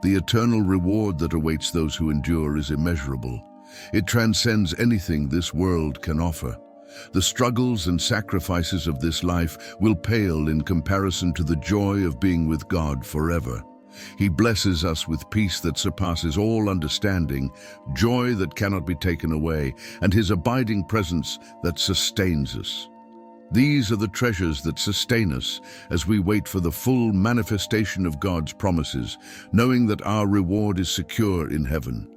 The eternal reward that awaits those who endure is immeasurable. It transcends anything this world can offer. The struggles and sacrifices of this life will pale in comparison to the joy of being with God forever. He blesses us with peace that surpasses all understanding, joy that cannot be taken away, and His abiding presence that sustains us. These are the treasures that sustain us as we wait for the full manifestation of God's promises, knowing that our reward is secure in heaven.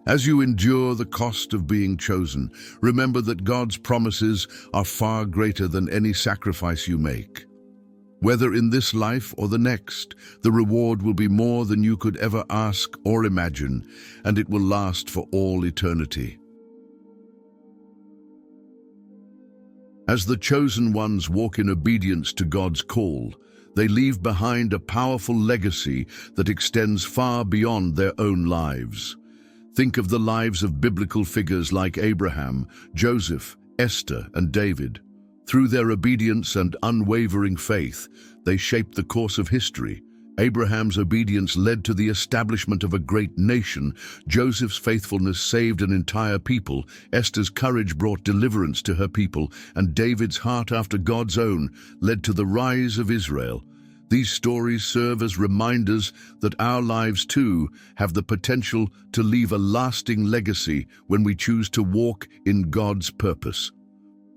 As you endure the cost of being chosen, remember that God's promises are far greater than any sacrifice you make. Whether in this life or the next, the reward will be more than you could ever ask or imagine, and it will last for all eternity. As the chosen ones walk in obedience to God's call, they leave behind a powerful legacy that extends far beyond their own lives. Think of the lives of biblical figures like Abraham, Joseph, Esther, and David. Through their obedience and unwavering faith, they shaped the course of history. Abraham's obedience led to the establishment of a great nation. Joseph's faithfulness saved an entire people. Esther's courage brought deliverance to her people, and David's heart after God's own led to the rise of Israel. These stories serve as reminders that our lives too have the potential to leave a lasting legacy when we choose to walk in God's purpose.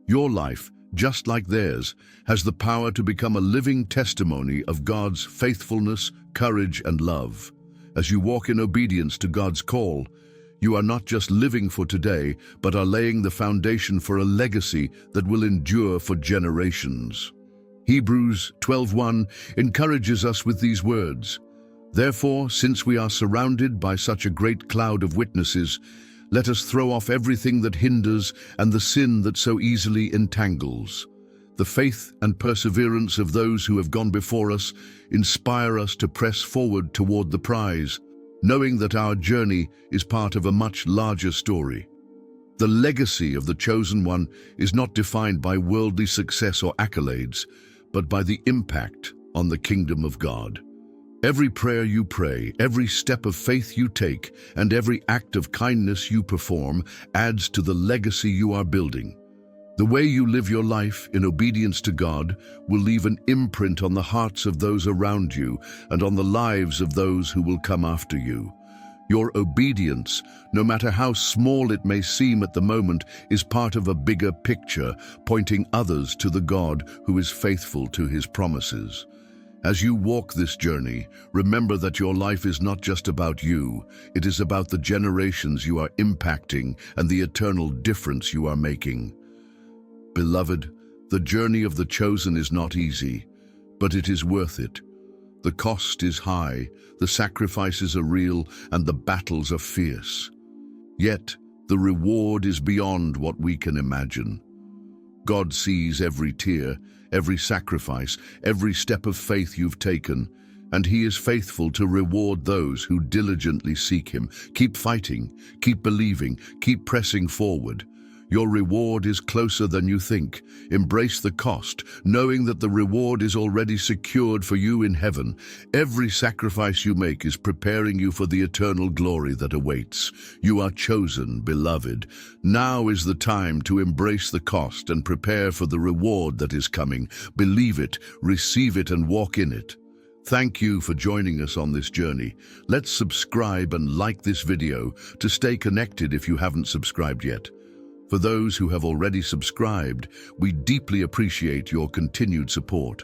Your life, just like theirs, has the power to become a living testimony of God's faithfulness, courage, and love. As you walk in obedience to God's call, you are not just living for today, but are laying the foundation for a legacy that will endure for generations. Hebrews 12:1 encourages us with these words, "Therefore, since we are surrounded by such a great cloud of witnesses, let us throw off everything that hinders and the sin that so easily entangles." The faith and perseverance of those who have gone before us inspire us to press forward toward the prize, knowing that our journey is part of a much larger story. The legacy of the chosen one is not defined by worldly success or accolades, but by the impact on the kingdom of God. Every prayer you pray, every step of faith you take, and every act of kindness you perform adds to the legacy you are building. The way you live your life in obedience to God will leave an imprint on the hearts of those around you and on the lives of those who will come after you. Your obedience, no matter how small it may seem at the moment, is part of a bigger picture, pointing others to the God who is faithful to His promises. As you walk this journey, remember that your life is not just about you. It is about the generations you are impacting and the eternal difference you are making. Beloved, the journey of the chosen is not easy, but it is worth it. The cost is high, the sacrifices are real, and the battles are fierce. Yet, the reward is beyond what we can imagine. God sees every tear, every sacrifice, every step of faith you've taken, and He is faithful to reward those who diligently seek Him. Keep fighting, keep believing, keep pressing forward. Your reward is closer than you think. Embrace the cost, knowing that the reward is already secured for you in heaven. Every sacrifice you make is preparing you for the eternal glory that awaits. You are chosen, beloved. Now is the time to embrace the cost and prepare for the reward that is coming. Believe it, receive it, and walk in it. Thank you for joining us on this journey. Let's subscribe and like this video to stay connected if you haven't subscribed yet. For those who have already subscribed, we deeply appreciate your continued support.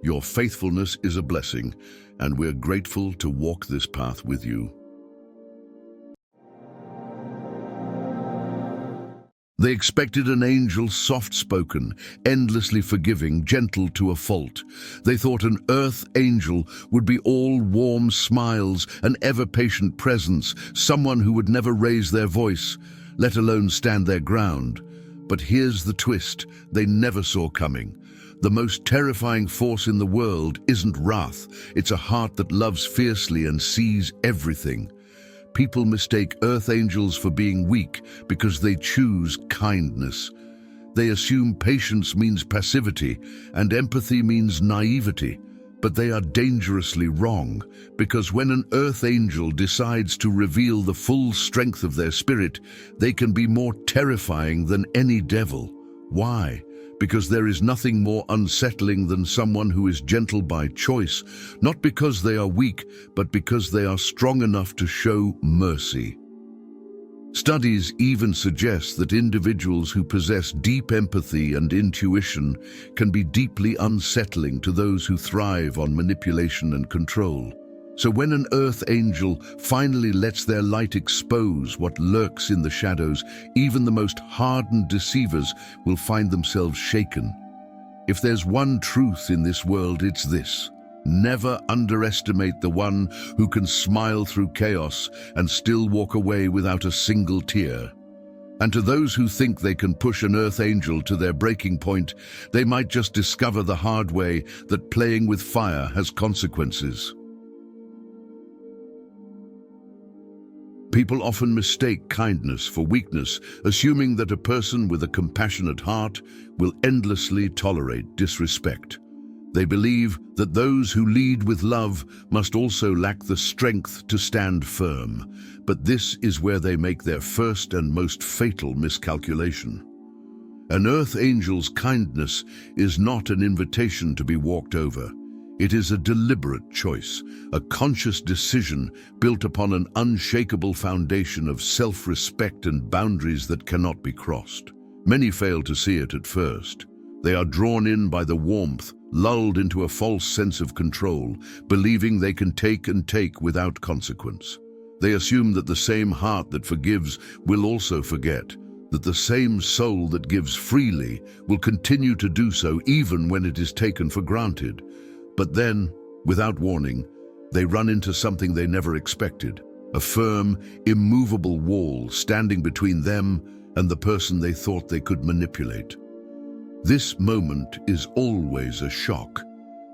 Your faithfulness is a blessing, and we're grateful to walk this path with you. They expected an angel soft-spoken, endlessly forgiving, gentle to a fault. They thought an earth angel would be all warm smiles, an ever-patient presence, someone who would never raise their voice, let alone stand their ground. But here's the twist they never saw coming. The most terrifying force in the world isn't wrath. It's a heart that loves fiercely and sees everything. People mistake earth angels for being weak because they choose kindness. They assume patience means passivity and empathy means naivety. But they are dangerously wrong, because when an earth angel decides to reveal the full strength of their spirit, they can be more terrifying than any devil. Why? Because there is nothing more unsettling than someone who is gentle by choice, not because they are weak, but because they are strong enough to show mercy. Studies even suggest that individuals who possess deep empathy and intuition can be deeply unsettling to those who thrive on manipulation and control. So when an earth angel finally lets their light expose what lurks in the shadows, even the most hardened deceivers will find themselves shaken. If there's one truth in this world, it's this: never underestimate the one who can smile through chaos and still walk away without a single tear. And to those who think they can push an earth angel to their breaking point, they might just discover the hard way that playing with fire has consequences. People often mistake kindness for weakness, assuming that a person with a compassionate heart will endlessly tolerate disrespect. They believe that those who lead with love must also lack the strength to stand firm, but this is where they make their first and most fatal miscalculation. An earth angel's kindness is not an invitation to be walked over. It is a deliberate choice, a conscious decision built upon an unshakable foundation of self-respect and boundaries that cannot be crossed. Many fail to see it at first. They are drawn in by the warmth, lulled into a false sense of control, believing they can take and take without consequence. They assume that the same heart that forgives will also forget, that the same soul that gives freely will continue to do so even when it is taken for granted. But then, without warning, they run into something they never expected: a firm, immovable wall standing between them and the person they thought they could manipulate. This moment is always a shock.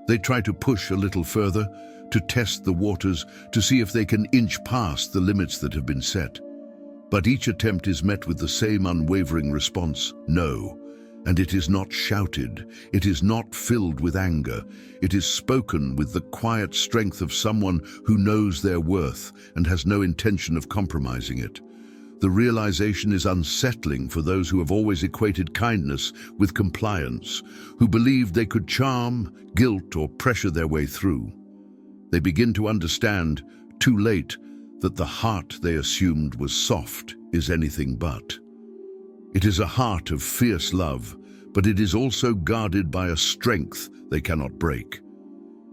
They try to push a little further, to test the waters, to see if they can inch past the limits that have been set. But each attempt is met with the same unwavering response: no. And it is not shouted, it is not filled with anger, it is spoken with the quiet strength of someone who knows their worth and has no intention of compromising it. The realization is unsettling for those who have always equated kindness with compliance, who believed they could charm, guilt, or pressure their way through. They begin to understand, too late, that the heart they assumed was soft is anything but. It is a heart of fierce love, but it is also guarded by a strength they cannot break.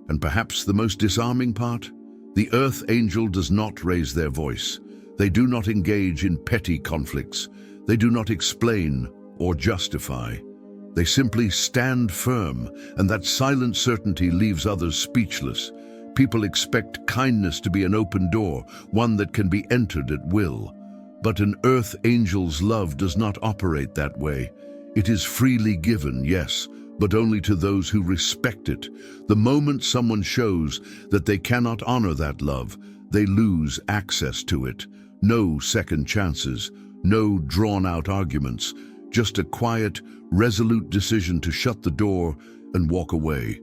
And perhaps the most disarming part? The earth angel does not raise their voice. They do not engage in petty conflicts. They do not explain or justify. They simply stand firm, and that silent certainty leaves others speechless. People expect kindness to be an open door, one that can be entered at will. But an earth angel's love does not operate that way. It is freely given, yes, but only to those who respect it. The moment someone shows that they cannot honor that love, they lose access to it. No second chances, no drawn-out arguments, just a quiet, resolute decision to shut the door and walk away.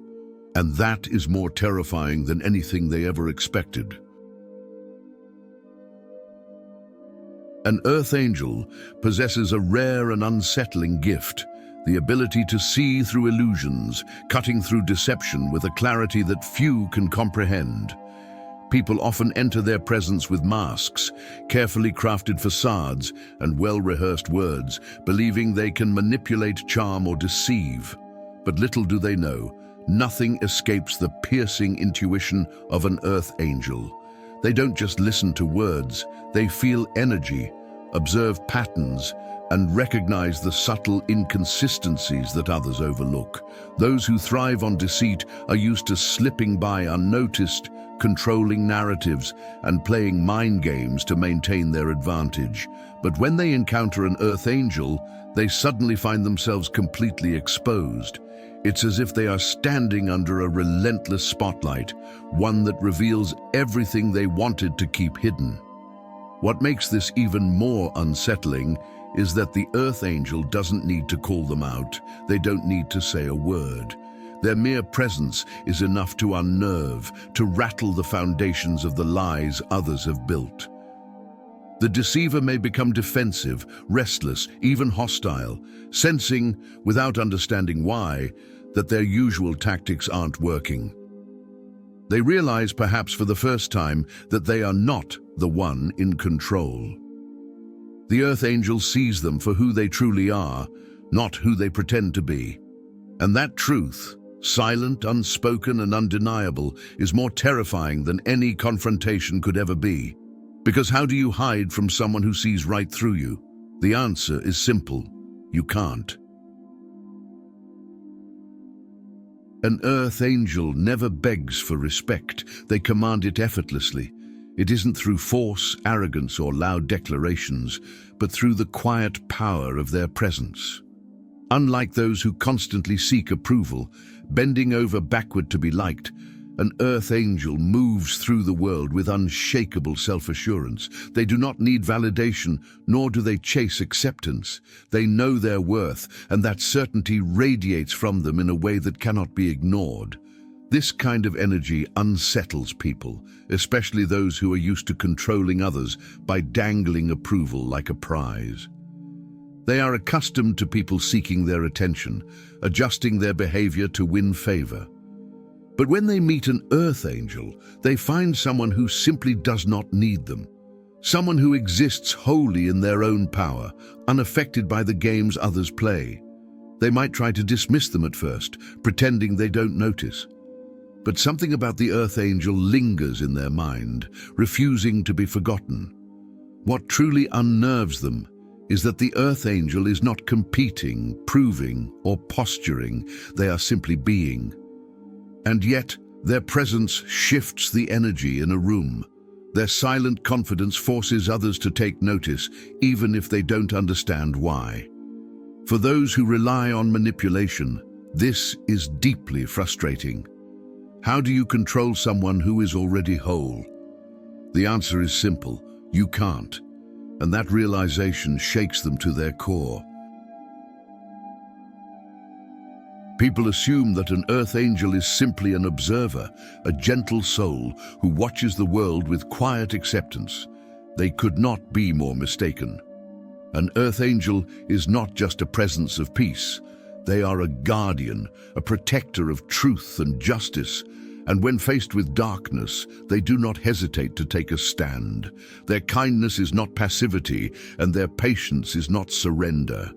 And that is more terrifying than anything they ever expected. An earth angel possesses a rare and unsettling gift, the ability to see through illusions, cutting through deception with a clarity that few can comprehend. People often enter their presence with masks, carefully crafted facades, and well-rehearsed words, believing they can manipulate, charm, or deceive. But little do they know, nothing escapes the piercing intuition of an earth angel. They don't just listen to words, they feel energy, observe patterns, and recognize the subtle inconsistencies that others overlook. Those who thrive on deceit are used to slipping by unnoticed, controlling narratives and playing mind games to maintain their advantage. But when they encounter an earth angel, they suddenly find themselves completely exposed. It's as if they are standing under a relentless spotlight, one that reveals everything they wanted to keep hidden. What makes this even more unsettling is that the earth angel doesn't need to call them out. They don't need to say a word. Their mere presence is enough to unnerve, to rattle the foundations of the lies others have built. The deceiver may become defensive, restless, even hostile, sensing, without understanding why, that their usual tactics aren't working. They realize, perhaps for the first time, that they are not the one in control. The earth angel sees them for who they truly are, not who they pretend to be. And that truth, silent, unspoken, and undeniable, is more terrifying than any confrontation could ever be. Because how do you hide from someone who sees right through you? The answer is simple: you can't. An earth angel never begs for respect. They command it effortlessly. It isn't through force, arrogance, or loud declarations, but through the quiet power of their presence. Unlike those who constantly seek approval, bending over backward to be liked, an earth angel moves through the world with unshakable self-assurance. They do not need validation, nor do they chase acceptance. They know their worth, and that certainty radiates from them in a way that cannot be ignored. This kind of energy unsettles people, especially those who are used to controlling others by dangling approval like a prize. They are accustomed to people seeking their attention, adjusting their behavior to win favor. But when they meet an earth angel, they find someone who simply does not need them. Someone who exists wholly in their own power, unaffected by the games others play. They might try to dismiss them at first, pretending they don't notice. But something about the earth angel lingers in their mind, refusing to be forgotten. What truly unnerves them is that the earth angel is not competing, proving, or posturing. They are simply being. And yet, their presence shifts the energy in a room. Their silent confidence forces others to take notice, even if they don't understand why. For those who rely on manipulation, this is deeply frustrating. How do you control someone who is already whole? The answer is simple: you can't. And that realization shakes them to their core. People assume that an earth angel is simply an observer, a gentle soul who watches the world with quiet acceptance. They could not be more mistaken. An earth angel is not just a presence of peace. They are a guardian, a protector of truth and justice. And when faced with darkness, they do not hesitate to take a stand. Their kindness is not passivity, and their patience is not surrender.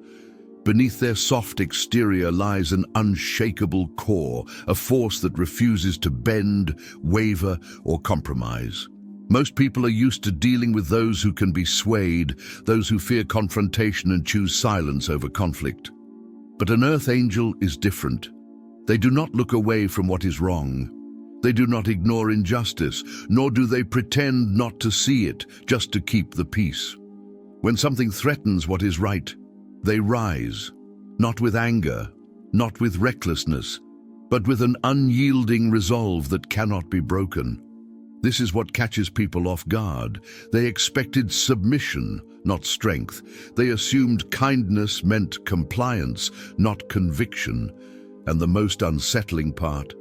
Beneath their soft exterior lies an unshakable core, a force that refuses to bend, waver, or compromise. Most people are used to dealing with those who can be swayed, those who fear confrontation and choose silence over conflict. But an earth angel is different. They do not look away from what is wrong. They do not ignore injustice, nor do they pretend not to see it just to keep the peace. When something threatens what is right, they rise, not with anger, not with recklessness, but with an unyielding resolve that cannot be broken. This is what catches people off guard. They expected submission, not strength. They assumed kindness meant compliance, not conviction. And the most unsettling part: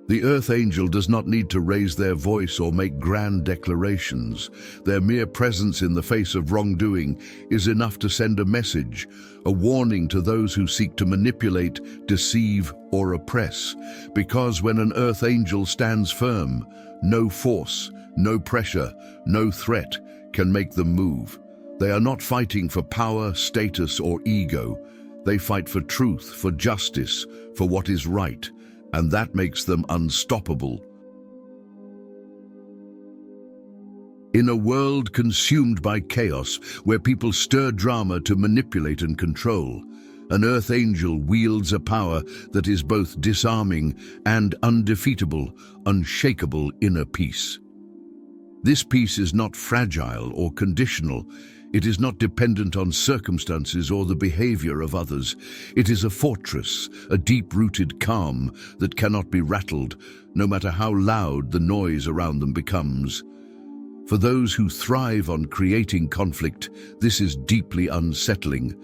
the earth angel does not need to raise their voice or make grand declarations. Their mere presence in the face of wrongdoing is enough to send a message, a warning to those who seek to manipulate, deceive, or oppress. Because when an earth angel stands firm, no force, no pressure, no threat can make them move. They are not fighting for power, status, or ego. They fight for truth, for justice, for what is right. And that makes them unstoppable. In a world consumed by chaos, where people stir drama to manipulate and control, an Earth Angel wields a power that is both disarming and undefeatable, unshakable inner peace. This peace is not fragile or conditional. It is not dependent on circumstances or the behavior of others. It is a fortress, a deep-rooted calm that cannot be rattled, no matter how loud the noise around them becomes. For those who thrive on creating conflict, this is deeply unsettling.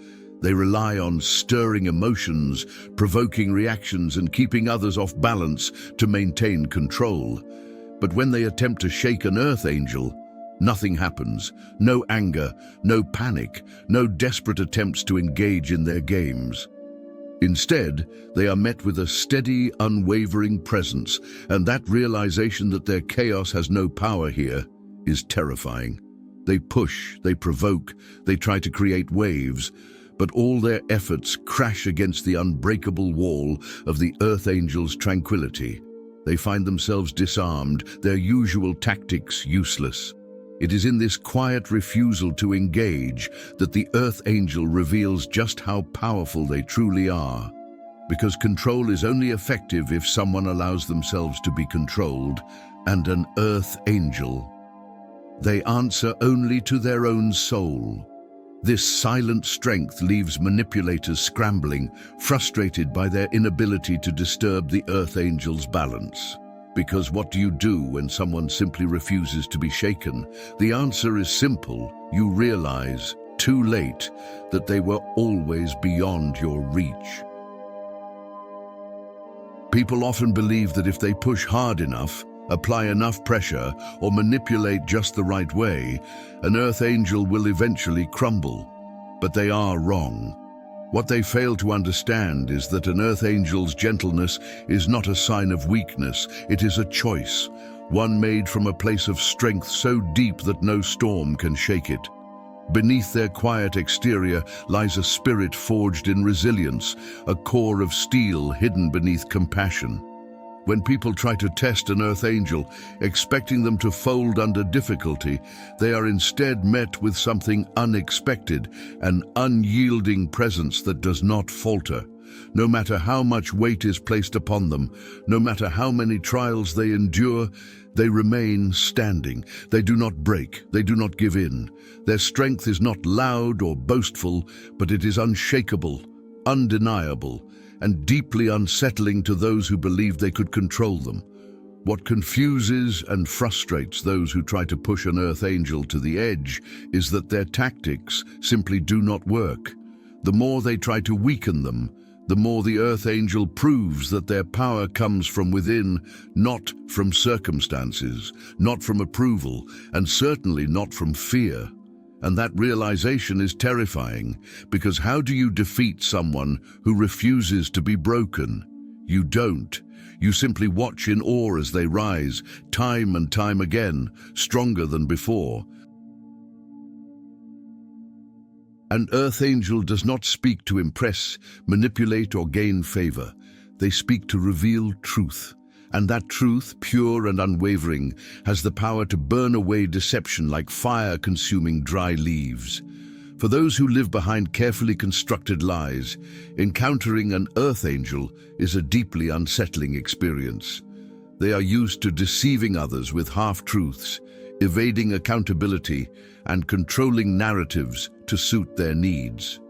They rely on stirring emotions, provoking reactions, and keeping others off balance to maintain control. But when they attempt to shake an Earth Angel, nothing happens. No anger, no panic, no desperate attempts to engage in their games. Instead, they are met with a steady, unwavering presence, and that realization that their chaos has no power here is terrifying. They push, they provoke, they try to create waves, but all their efforts crash against the unbreakable wall of the Earth Angel's tranquility. They find themselves disarmed, their usual tactics useless. It is in this quiet refusal to engage that the Earth Angel reveals just how powerful they truly are. Because control is only effective if someone allows themselves to be controlled, and an Earth Angel, they answer only to their own soul. This silent strength leaves manipulators scrambling, frustrated by their inability to disturb the Earth Angel's balance. Because what do you do when someone simply refuses to be shaken? The answer is simple. You realize, too late, that they were always beyond your reach. People often believe that if they push hard enough, apply enough pressure, or manipulate just the right way, an Earth Angel will eventually crumble. But they are wrong. What they fail to understand is that an Earth Angel's gentleness is not a sign of weakness, it is a choice, one made from a place of strength so deep that no storm can shake it. Beneath their quiet exterior lies a spirit forged in resilience, a core of steel hidden beneath compassion. When people try to test an Earth Angel, expecting them to fold under difficulty, they are instead met with something unexpected, an unyielding presence that does not falter. No matter how much weight is placed upon them, no matter how many trials they endure, they remain standing. They do not break, they do not give in. Their strength is not loud or boastful, but it is unshakable, undeniable, and deeply unsettling to those who believe they could control them. What confuses and frustrates those who try to push an Earth Angel to the edge is that their tactics simply do not work. The more they try to weaken them, the more the Earth Angel proves that their power comes from within, not from circumstances, not from approval, and certainly not from fear. And that realization is terrifying, because how do you defeat someone who refuses to be broken? You don't. You simply watch in awe as they rise, time and time again, stronger than before. An Earth Angel does not speak to impress, manipulate, or gain favor. They speak to reveal truth. And that truth, pure and unwavering, has the power to burn away deception like fire consuming dry leaves. For those who live behind carefully constructed lies, encountering an Earth Angel is a deeply unsettling experience. They are used to deceiving others with half-truths, evading accountability, and controlling narratives to suit their needs.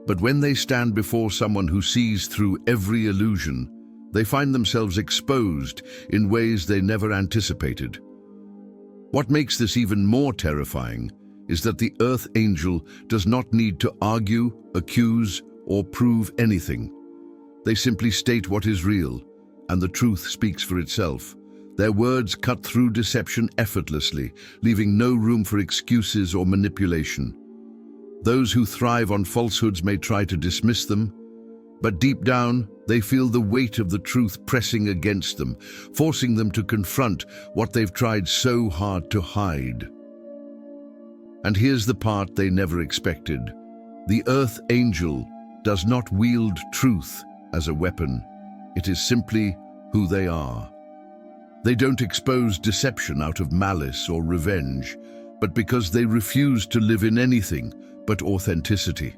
But when they stand before someone who sees through every illusion, they find themselves exposed in ways they never anticipated. What makes this even more terrifying is that the Earth Angel does not need to argue, accuse, or prove anything. They simply state what is real, and the truth speaks for itself. Their words cut through deception effortlessly, leaving no room for excuses or manipulation. Those who thrive on falsehoods may try to dismiss them, but deep down, they feel the weight of the truth pressing against them, forcing them to confront what they've tried so hard to hide. And here's the part they never expected. The Earth Angel does not wield truth as a weapon. It is simply who they are. They don't expose deception out of malice or revenge, but because they refuse to live in anything but authenticity.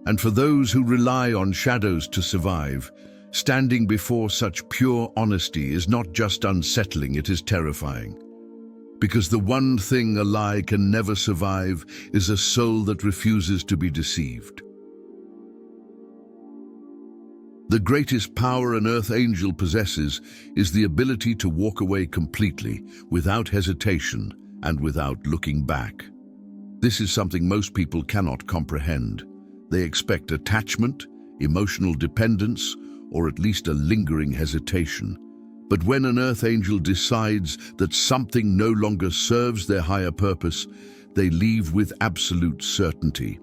And for those who rely on shadows to survive, standing before such pure honesty is not just unsettling, it is terrifying. Because the one thing a lie can never survive is a soul that refuses to be deceived. The greatest power an earth angel possesses is the ability to walk away completely, without hesitation and without looking back. This is something most people cannot comprehend. They expect attachment, emotional dependence, or at least a lingering hesitation. But when an earth angel decides that something no longer serves their higher purpose, they leave with absolute certainty.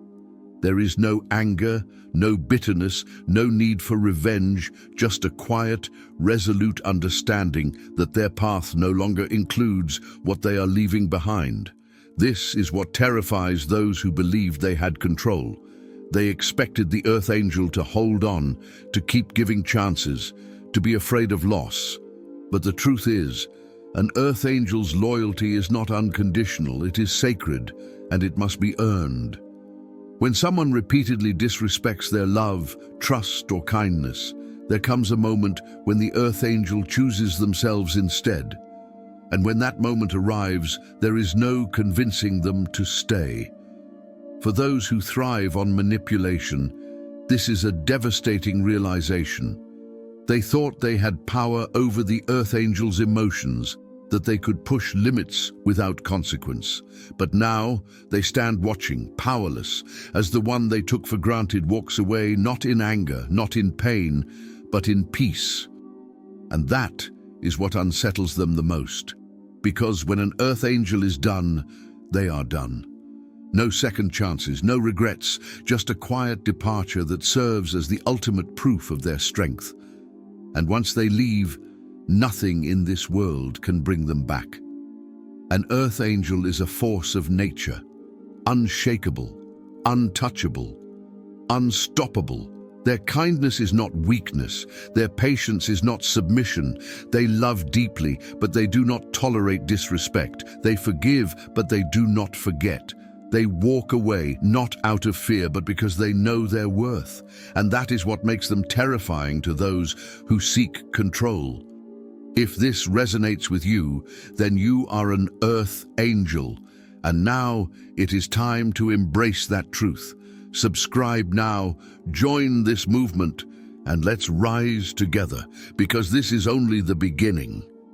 There is no anger, no bitterness, no need for revenge, just a quiet, resolute understanding that their path no longer includes what they are leaving behind. This is what terrifies those who believed they had control. They expected the earth angel to hold on, to keep giving chances, to be afraid of loss. But the truth is, an earth angel's loyalty is not unconditional, it is sacred, and it must be earned. When someone repeatedly disrespects their love, trust, or kindness, there comes a moment when the earth angel chooses themselves instead. And when that moment arrives, there is no convincing them to stay. For those who thrive on manipulation, this is a devastating realization. They thought they had power over the earth angel's emotions, that they could push limits without consequence. But now they stand watching, powerless, as the one they took for granted walks away, not in anger, not in pain, but in peace. And that is what unsettles them the most. Because when an earth angel is done, they are done. No second chances, no regrets, just a quiet departure that serves as the ultimate proof of their strength. And once they leave, nothing in this world can bring them back. An earth angel is a force of nature, unshakable, untouchable, unstoppable. Their kindness is not weakness, their patience is not submission. They love deeply, but they do not tolerate disrespect. They forgive, but they do not forget. They walk away, not out of fear, but because they know their worth. And that is what makes them terrifying to those who seek control. If this resonates with you, then you are an earth angel. And now it is time to embrace that truth. Subscribe now, join this movement, and let's rise together, because this is only the beginning.